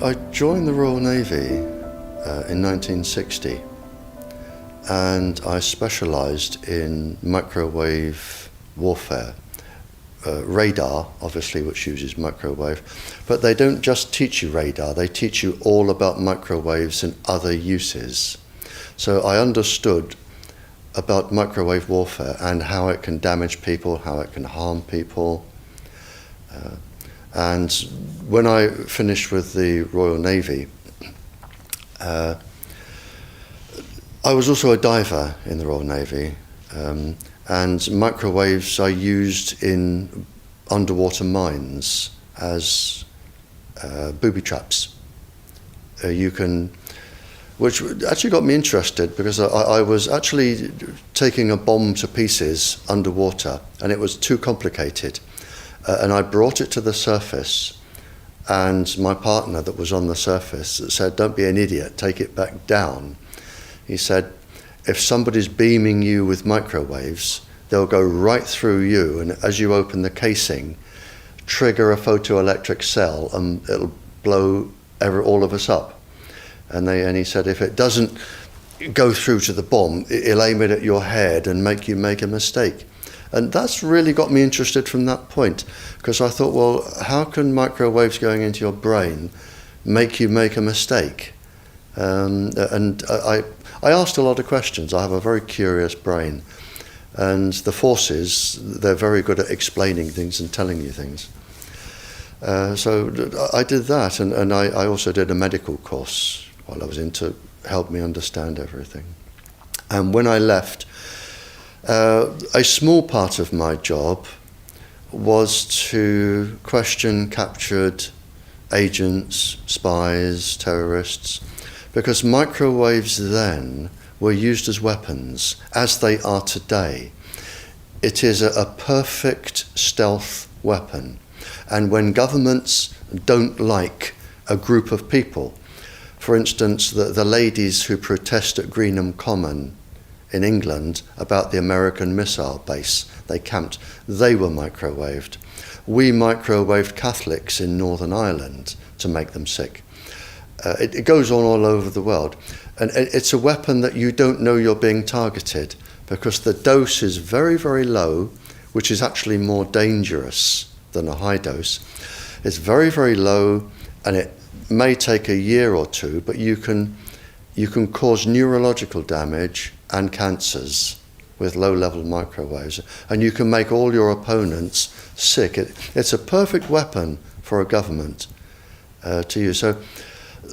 I joined the Royal Navy in 1960, and I specialised in microwave warfare. Radar, obviously, which uses microwave, but they don't just teach you radar, they teach you all about microwaves and other uses. So I understood about microwave warfare and how it can damage people, how it can harm people. And when I finished with the Royal Navy, I was also a diver in the Royal Navy. And microwaves are used in underwater mines as booby traps. Which actually got me interested, because I was actually taking a bomb to pieces underwater, and it was too complicated. And I brought it to the surface, and my partner that was on the surface said, "Don't be an idiot, take it back down." He said, if somebody's beaming you with microwaves, they'll go right through you, and as you open the casing, trigger a photoelectric cell, and it'll blow all of us up. And he said, if it doesn't go through to the bomb, it'll aim it at your head and make you make a mistake. And that's really got me interested from that point, because I thought, well, how can microwaves going into your brain make you make a mistake? I asked a lot of questions. I have a very curious brain. And the forces, they're very good at explaining things and telling you things. So I did that, and I also did a medical course while I was in to help me understand everything. And when I left, a small part of my job was to question captured agents, spies, terrorists, because microwaves then were used as weapons, as they are today. It is a perfect stealth weapon. And when governments don't like a group of people, for instance, the ladies who protest at Greenham Common in England about the American missile base they camped, they were microwaved. We microwaved Catholics in Northern Ireland to make them sick. It goes on all over the world. And it's a weapon that you don't know you're being targeted, because the dose is very, very low, which is actually more dangerous than a high dose. It's very, very low, and it may take a year or two, but you can cause neurological damage and cancers with low-level microwaves, and you can make all your opponents sick. It's a perfect weapon for a government to use. So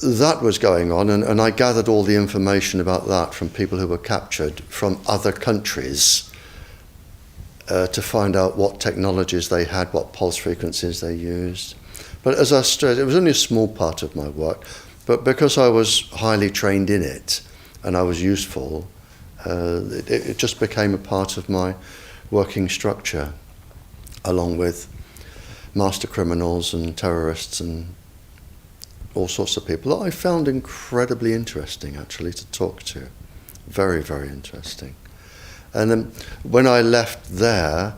that was going on, and I gathered all the information about that from people who were captured from other countries to find out what technologies they had, what pulse frequencies they used. But as I said, it was only a small part of my work, but because I was highly trained in it and I was useful, it just became a part of my working structure, along with master criminals and terrorists and all sorts of people that I found incredibly interesting, actually, to talk to. Very, very interesting. And then when I left there,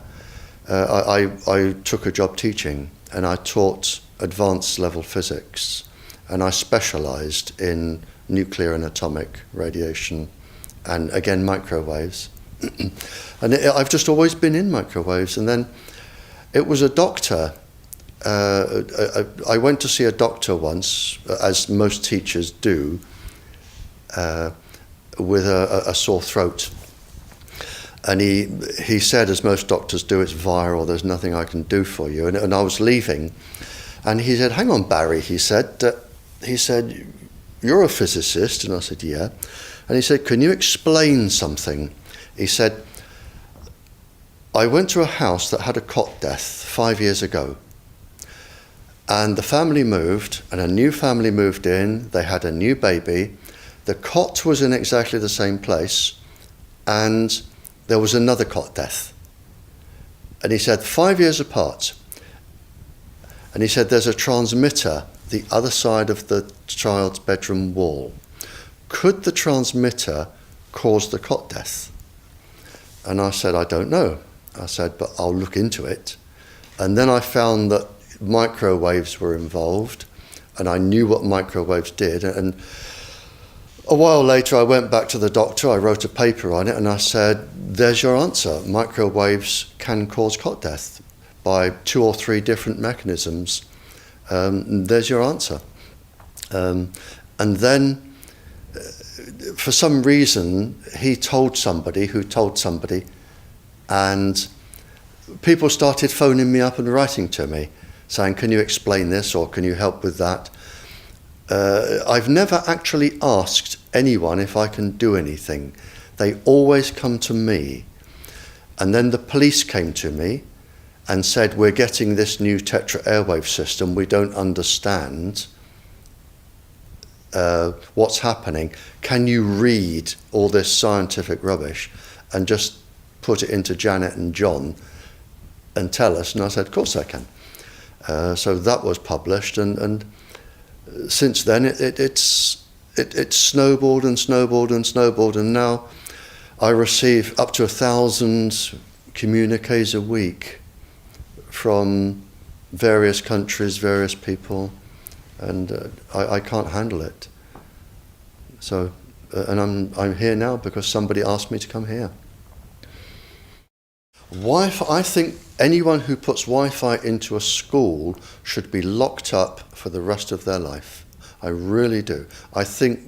I took a job teaching, and I taught advanced level physics, and I specialized in nuclear and atomic radiation, and again microwaves. And I've just always been in microwaves. And then it was a doctor. I went to see a doctor once, as most teachers do, with a sore throat. And he said, as most doctors do, it's viral, there's nothing I can do for you. And I was leaving, and he said, hang on, Barry, he said, you're a physicist? And I said, yeah. And he said, can you explain something? He said, I went to a house that had a cot death 5 years ago. And the family moved, and a new family moved in. They had a new baby. The cot was in exactly the same place, and there was another cot death. And he said, 5 years apart. And he said, there's a transmitter the other side of the child's bedroom wall. Could the transmitter cause the cot death? And I said, I don't know. I said, but I'll look into it. And then I found that microwaves were involved, and I knew what microwaves did. And a while later, I went back to the doctor, I wrote a paper on it, and I said, there's your answer. Microwaves can cause clot death by 2 or 3 different mechanisms. There's your answer. And then, for some reason, he told somebody who told somebody, and people started phoning me up and writing to me, saying, can you explain this, or can you help with that? I've never actually asked anyone if I can do anything. They always come to me. And then the police came to me and said, we're getting this new tetra airwave system, we don't understand what's happening. Can you read all this scientific rubbish and just put it into Janet and John and tell us? And I said, of course I can. So that was published, and since then it's snowballed and snowballed and snowballed, and now I receive up to 1,000 communiques a week from various countries, various people, and I can't handle it. So, and I'm here now because somebody asked me to come here. Wi-Fi, I think anyone who puts Wi-Fi into a school should be locked up for the rest of their life. I really do. I think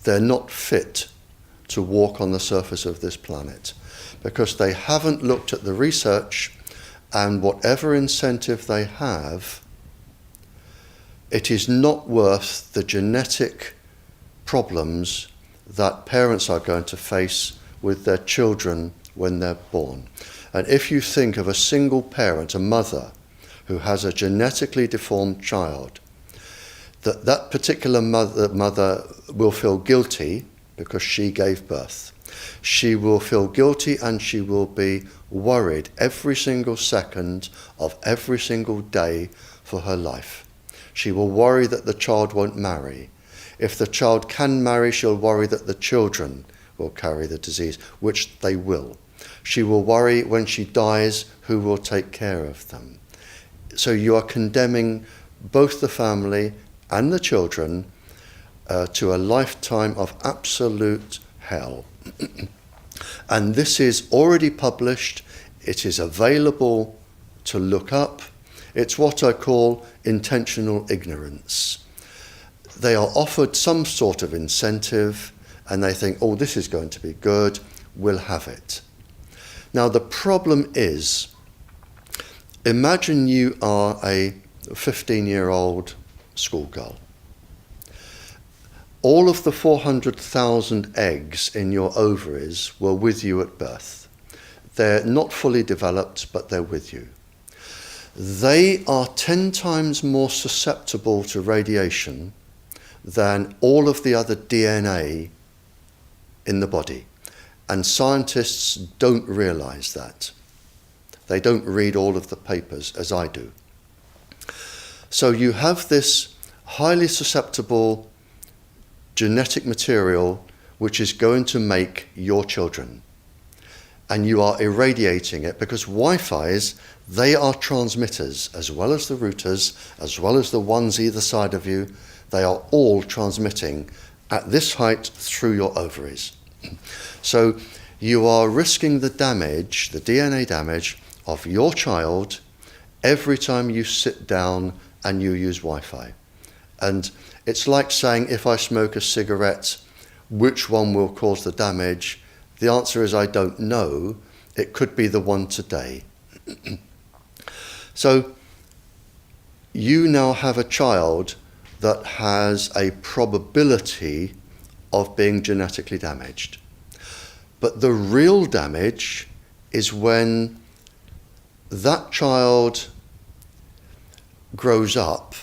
they're not fit to walk on the surface of this planet because they haven't looked at the research, and whatever incentive they have, it is not worth the genetic problems that parents are going to face with their children when they're born. And if you think of a single parent, a mother, who has a genetically deformed child, that particular mother will feel guilty because she gave birth. She will feel guilty, and she will be worried every single second of every single day for her life. She will worry that the child won't marry. If the child can marry, she'll worry that the children will carry the disease, which they will. She will worry when she dies who will take care of them. So you are condemning both the family and the children to a lifetime of absolute hell. And this is already published. It is available to look up. It's what I call intentional ignorance. They are offered some sort of incentive, and they think, oh, this is going to be good, we'll have it. Now, the problem is, imagine you are a 15-year-old schoolgirl. All of the 400,000 eggs in your ovaries were with you at birth. They're not fully developed, but they're with you. They are 10 times more susceptible to radiation than all of the other DNA in the body. And scientists don't realize that. They don't read all of the papers as I do. So you have this highly susceptible genetic material which is going to make your children. And you are irradiating it because Wi-Fi's, they are transmitters as well as the routers, as well as the ones either side of you. They are all transmitting at this height through your ovaries. So you are risking the damage, the DNA damage of your child every time you sit down and you use Wi-Fi. And it's like saying, if I smoke a cigarette, which one will cause the damage? The answer is I don't know. It could be the one today. So you now have a child that has a probability of being genetically damaged. But the real damage is when that child grows up.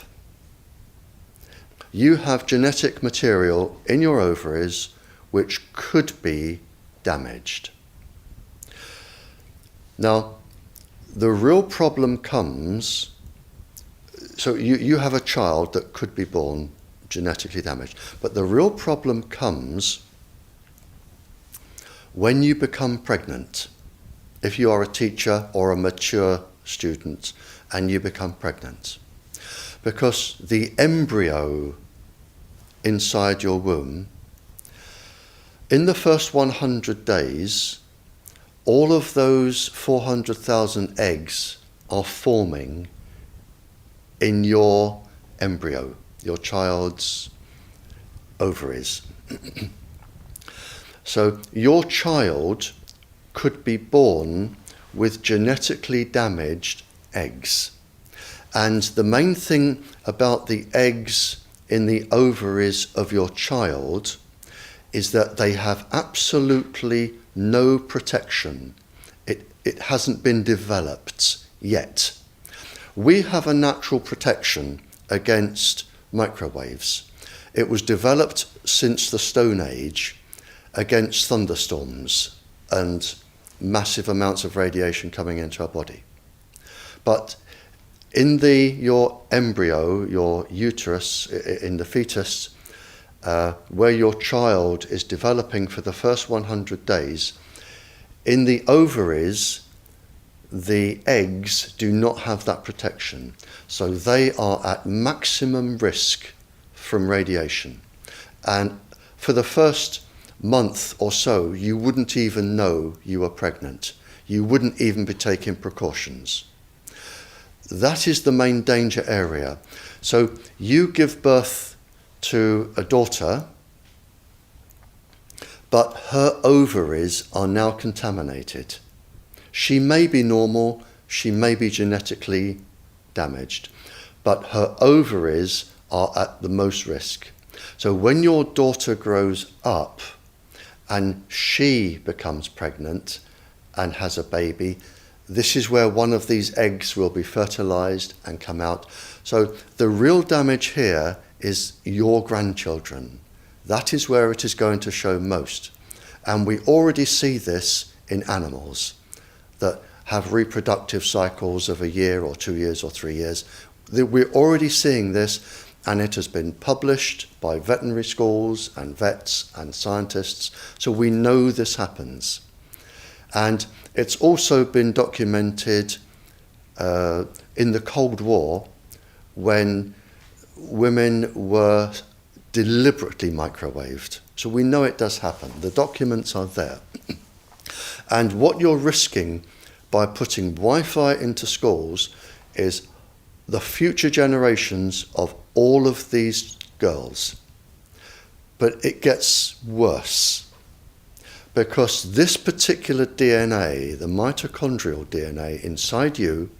You have genetic material in your ovaries which could be damaged. Now, the real problem comes, so you have a child that could be born genetically damaged, but the real problem comes when you become pregnant. If you are a teacher or a mature student and you become pregnant. because the embryo inside your womb, in the first 100 days, all of those 400,000 eggs are forming in your embryo, your child's ovaries. So your child could be born with genetically damaged eggs. And the main thing about the eggs in the ovaries of your child is that they have absolutely no protection. It hasn't been developed yet. We have a natural protection against microwaves. It was developed since the Stone Age against thunderstorms and massive amounts of radiation coming into our body. But in your embryo, your uterus, in the fetus, where your child is developing for the first 100 days, in the ovaries, the eggs do not have that protection. So they are at maximum risk from radiation. And for the first month or so, you wouldn't even know you were pregnant. You wouldn't even be taking precautions. That is the main danger area. So you give birth to a daughter, but her ovaries are now contaminated. She may be normal, she may be genetically damaged, but her ovaries are at the most risk. So when your daughter grows up and she becomes pregnant and has a baby, this is where one of these eggs will be fertilized and come out. So the real damage here is your grandchildren. That is where it is going to show most. And we already see this in animals that have reproductive cycles of a year or 2 years or 3 years. We're already seeing this, and it has been published by veterinary schools and vets and scientists. So we know this happens. And it's also been documented in the Cold War when women were deliberately microwaved. So we know it does happen. The documents are there. And what you're risking by putting Wi-Fi into schools is the future generations of all of these girls. But it gets worse, because this particular DNA, the mitochondrial DNA inside you,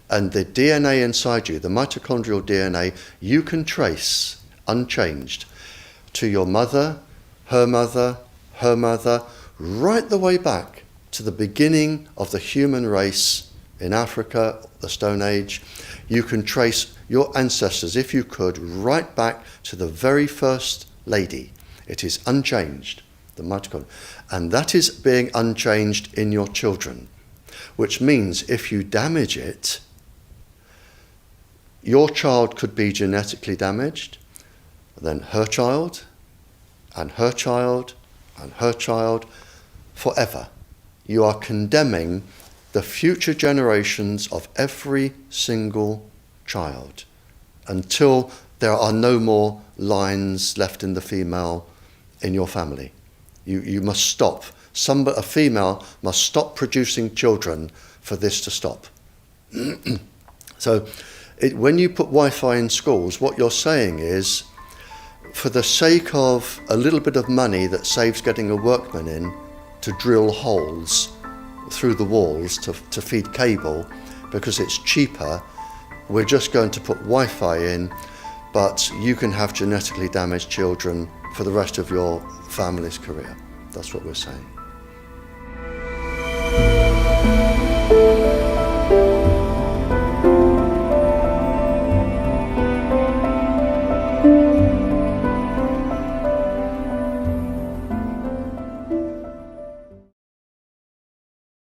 and the DNA inside you, the mitochondrial DNA, you can trace unchanged to your mother, her mother, her mother, right the way back to the beginning of the human race in Africa, the Stone Age. You can trace your ancestors, if you could, right back to the very first lady. It is unchanged, the mitochondria. And that is being unchanged in your children, which means if you damage it, your child could be genetically damaged, then her child, and her child, and her child, forever. You are condemning the future generations of every single child until there are no more lines left in the female in your family. You must stop. A female must stop producing children for this to stop. So when you put Wi-Fi in schools, what you're saying is, for the sake of a little bit of money that saves getting a workman in to drill holes through the walls to feed cable, because it's cheaper, we're just going to put Wi-Fi in, but you can have genetically damaged children for the rest of your family's career. That's what we're saying.